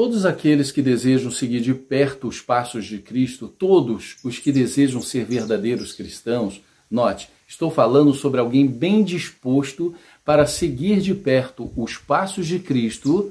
Todos aqueles que desejam seguir de perto os passos de Cristo, todos os que desejam ser verdadeiros cristãos, note, estou falando sobre alguém bem disposto para seguir de perto os passos de Cristo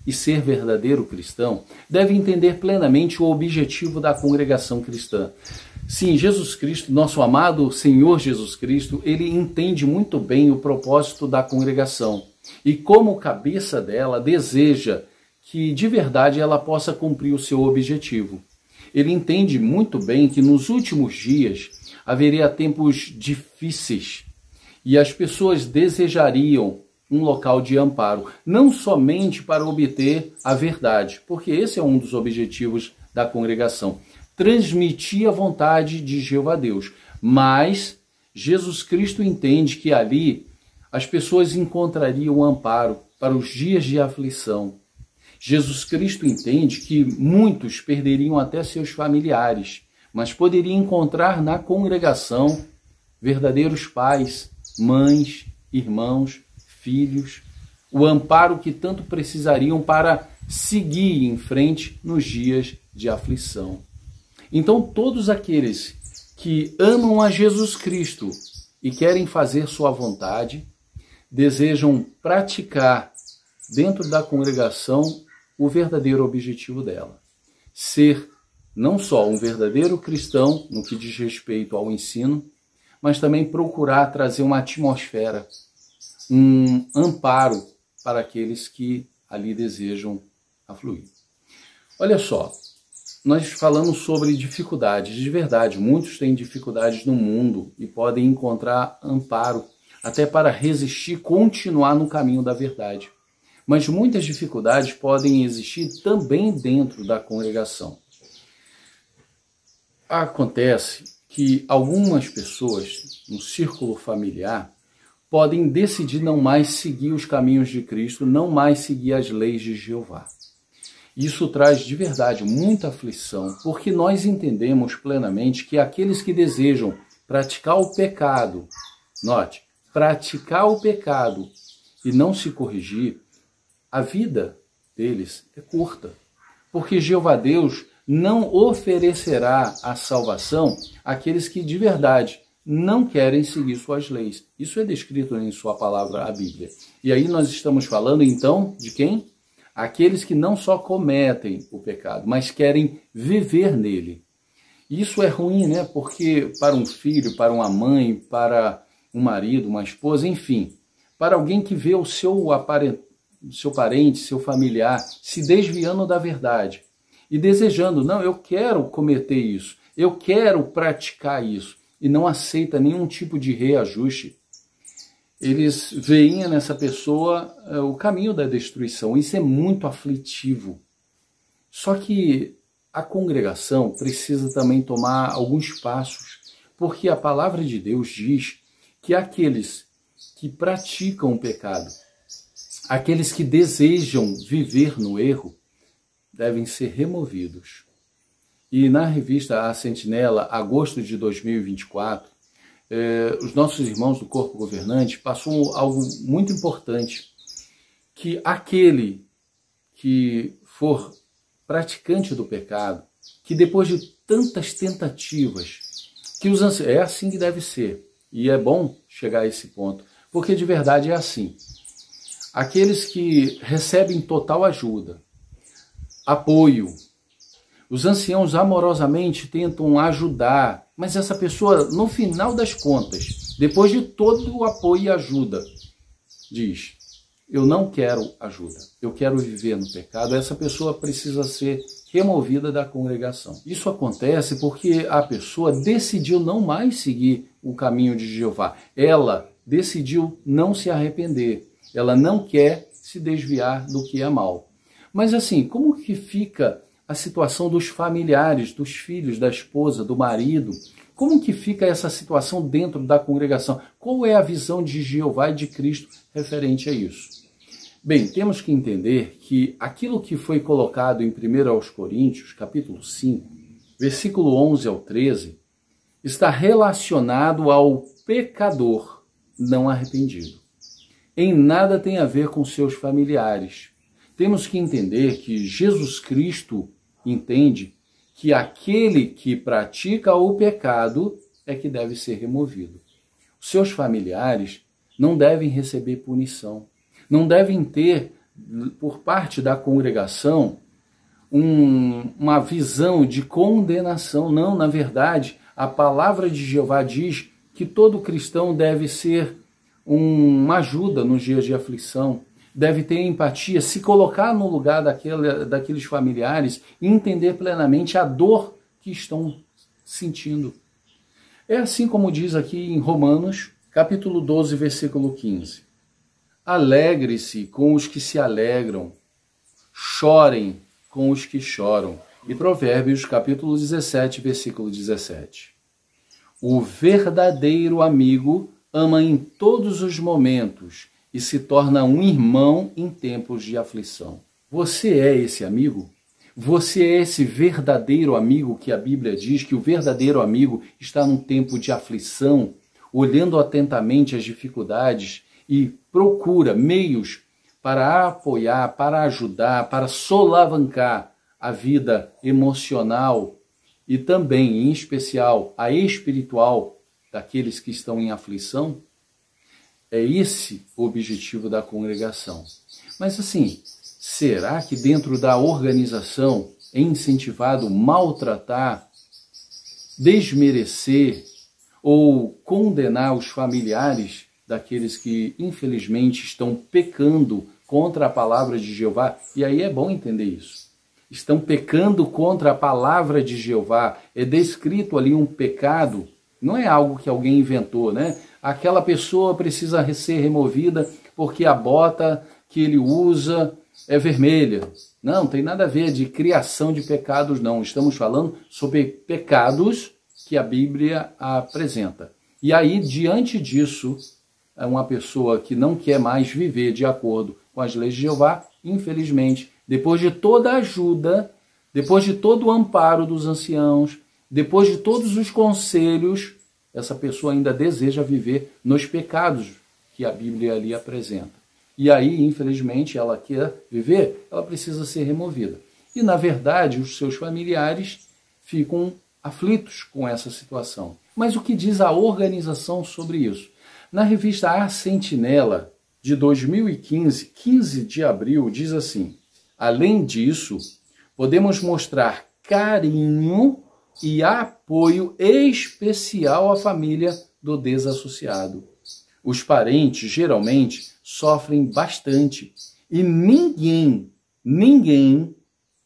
e ser verdadeiro cristão, deve entender plenamente o objetivo da congregação cristã. Sim, Jesus Cristo, nosso amado Senhor Jesus Cristo, ele entende muito bem o propósito da congregação e, como cabeça dela, deseja que de verdade ela possa cumprir o seu objetivo. Ele entende muito bem que nos últimos dias haveria tempos difíceis e as pessoas desejariam um local de amparo, não somente para obter a verdade, porque esse é um dos objetivos da congregação, transmitir a vontade de Jeová Deus, mas Jesus Cristo entende que ali as pessoas encontrariam amparo para os dias de aflição. Jesus Cristo entende que muitos perderiam até seus familiares, mas poderiam encontrar na congregação verdadeiros pais, mães, irmãos, filhos, o amparo que tanto precisariam para seguir em frente nos dias de aflição. Então, todos aqueles que amam a Jesus Cristo e querem fazer sua vontade, desejam praticar dentro da congregação o verdadeiro objetivo dela. Ser não só um verdadeiro cristão no que diz respeito ao ensino, mas também procurar trazer uma atmosfera, um amparo para aqueles que ali desejam afluir. Olha só, nós falamos sobre dificuldades. De verdade, muitos têm dificuldades no mundo e podem encontrar amparo até para resistir, continuar no caminho da verdade. Mas muitas dificuldades podem existir também dentro da congregação. Acontece que algumas pessoas no círculo familiar podem decidir não mais seguir os caminhos de Cristo, não mais seguir as leis de Jeová. Isso traz de verdade muita aflição, porque nós entendemos plenamente que aqueles que desejam praticar o pecado, note, praticar o pecado e não se corrigir, a vida deles é curta, porque Jeová Deus não oferecerá a salvação àqueles que de verdade não querem seguir suas leis. Isso é descrito em sua palavra, a Bíblia. E aí nós estamos falando então de quem? Aqueles que não só cometem o pecado, mas querem viver nele. Isso é ruim, né? Porque para um filho, para uma mãe, para um marido, uma esposa, enfim, para alguém que vê o seu parente, seu familiar se desviando da verdade e desejando, não, eu quero cometer isso, eu quero praticar isso, e não aceita nenhum tipo de reajuste, eles veem nessa pessoa o caminho da destruição. Isso é muito aflitivo. Só que a congregação precisa também tomar alguns passos, porque a palavra de Deus diz que aqueles que praticam o pecado, aqueles que desejam viver no erro, devem ser removidos. E na revista A Sentinela, agosto de 2024, os nossos irmãos do corpo governante passou algo muito importante, que aquele que for praticante do pecado, que depois de tantas tentativas, que os é assim que deve ser, e é bom chegar a esse ponto, porque de verdade é assim. Aqueles que recebem total ajuda, apoio, os anciãos amorosamente tentam ajudar, mas essa pessoa, no final das contas, depois de todo o apoio e ajuda, diz, eu não quero ajuda, eu quero viver no pecado. Essa pessoa precisa ser removida da congregação. Isso acontece porque a pessoa decidiu não mais seguir o caminho de Jeová. Ela decidiu não se arrepender. Ela não quer se desviar do que é mal. Mas assim, como que fica a situação dos familiares, dos filhos, da esposa, do marido? Como que fica essa situação dentro da congregação? Qual é a visão de Jeová e de Cristo referente a isso? Bem, temos que entender que aquilo que foi colocado em 1 Coríntios, capítulo 5, versículo 11 ao 13, está relacionado ao pecador não arrependido. Em nada tem a ver com seus familiares. temos que entender que Jesus Cristo entende que aquele que pratica o pecado é que deve ser removido. Os seus familiares não devem receber punição, não devem ter, por parte da congregação, uma visão de condenação. Não, na verdade, a palavra de Jeová diz que todo cristão deve ser uma ajuda nos dias de aflição, deve ter empatia, se colocar no lugar daqueles familiares e entender plenamente a dor que estão sentindo. É assim como diz aqui em Romanos, capítulo 12, versículo 15. Alegre-se com os que se alegram, chorem com os que choram. E Provérbios, capítulo 17, versículo 17. O verdadeiro amigo ama em todos os momentos e se torna um irmão em tempos de aflição. Você é esse amigo? Você é esse verdadeiro amigo que a Bíblia diz que o verdadeiro amigo está num tempo de aflição, olhando atentamente as dificuldades e procura meios para apoiar, para ajudar, para solavancar a vida emocional e também, em especial, a espiritual daqueles que estão em aflição? É esse o objetivo da congregação. Mas assim, será que dentro da organização é incentivado maltratar, desmerecer ou condenar os familiares daqueles que infelizmente estão pecando contra a palavra de Jeová? E aí é bom entender isso. Estão pecando contra a palavra de Jeová. É descrito ali um pecado, não é algo que alguém inventou, né? Aquela pessoa precisa ser removida porque a bota que ele usa é vermelha. Não, tem nada a ver de criação de pecados, não. Estamos falando sobre pecados que a Bíblia apresenta. E aí, diante disso, uma pessoa que não quer mais viver de acordo com as leis de Jeová, infelizmente, depois de toda a ajuda, depois de todo o amparo dos anciãos, depois de todos os conselhos, essa pessoa ainda deseja viver nos pecados que a Bíblia ali apresenta. E aí, infelizmente, ela quer viver, ela precisa ser removida. E, na verdade, os seus familiares ficam aflitos com essa situação. Mas o que diz a organização sobre isso? Na revista A Sentinela, de 2015, 15 de abril, diz assim: além disso, podemos mostrar carinho e apoio especial à família do desassociado. Os parentes, geralmente, sofrem bastante e ninguém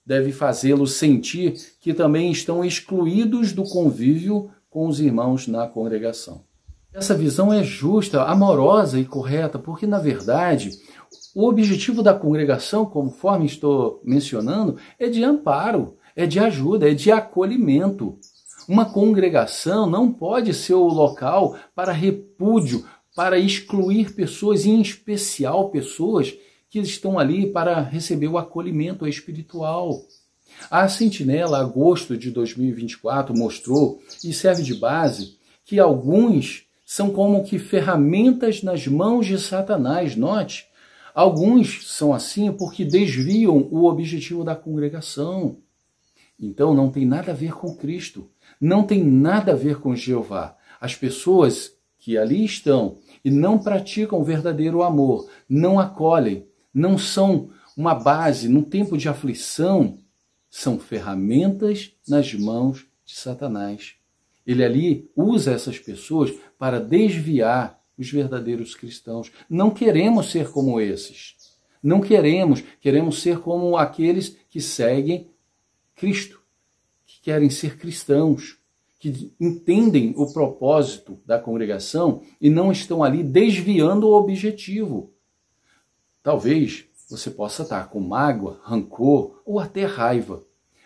deve fazê-los sentir que também estão excluídos do convívio com os irmãos na congregação. Essa visão é justa, amorosa e correta, porque, na verdade, o objetivo da congregação, conforme estou mencionando, é de amparo, é de ajuda, é de acolhimento. Uma congregação não pode ser o local para repúdio, para excluir pessoas, em especial pessoas que estão ali para receber o acolhimento espiritual. A Sentinela, agosto de 2024, mostrou, e serve de base, que alguns são como que ferramentas nas mãos de Satanás. Note, alguns são assim porque desviam o objetivo da congregação. Então não tem nada a ver com Cristo, não tem nada a ver com Jeová. As pessoas que ali estão e não praticam o verdadeiro amor, não acolhem, não são uma base no tempo de aflição, são ferramentas nas mãos de Satanás. Ele ali usa essas pessoas para desviar os verdadeiros cristãos. Não queremos ser como esses. Não queremos ser como aqueles que seguem Cristo, que querem ser cristãos, que entendem o propósito da congregação e não estão ali desviando o objetivo. Talvez você possa estar com mágoa, rancor ou até raiva,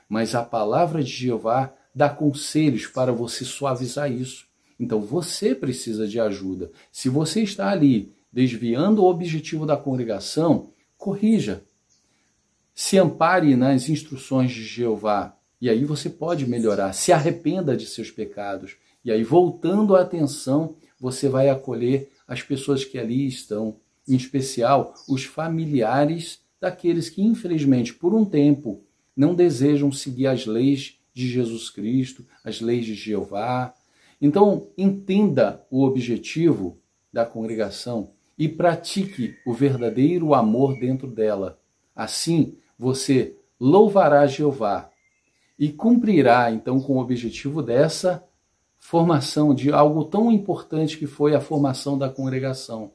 mas a palavra de Jeová dá conselhos para você suavizar isso. Então você precisa de ajuda. Se você está ali desviando o objetivo da congregação, corrija. Se ampare nas instruções de Jeová. E aí você pode melhorar. Se arrependa de seus pecados. E aí, voltando a atenção, você vai acolher as pessoas que ali estão. Em especial, os familiares daqueles que, infelizmente, por um tempo, não desejam seguir as leis de Jesus Cristo, as leis de Jeová. Então, entenda o objetivo da congregação e pratique o verdadeiro amor dentro dela. Assim, você louvará Jeová e cumprirá, então, com o objetivo dessa formação, de algo tão importante que foi a formação da congregação.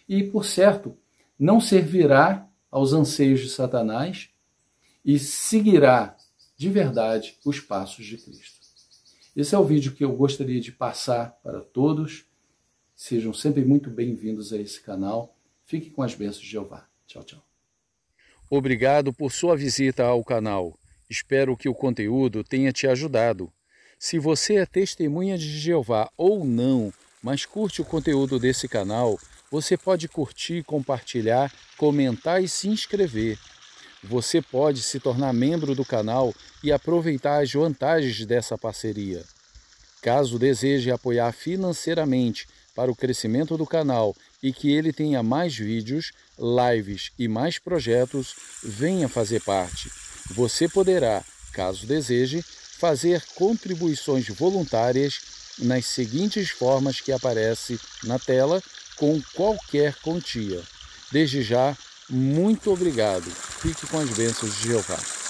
E, por certo, não servirá aos anseios de Satanás e seguirá de verdade os passos de Cristo. Esse é o vídeo que eu gostaria de passar para todos. Sejam sempre muito bem-vindos a esse canal. Fique com as bênçãos de Jeová. Tchau, tchau. Obrigado por sua visita ao canal. Espero que o conteúdo tenha te ajudado. Se você é testemunha de Jeová ou não, mas curte o conteúdo desse canal, você pode curtir, compartilhar, comentar e se inscrever. Você pode se tornar membro do canal e aproveitar as vantagens dessa parceria. Caso deseje apoiar financeiramente para o crescimento do canal e que ele tenha mais vídeos, lives e mais projetos, venha fazer parte. Você poderá, caso deseje, fazer contribuições voluntárias nas seguintes formas que aparecem na tela, com qualquer quantia. Desde já, muito obrigado. Fique com as bênçãos de Jeová.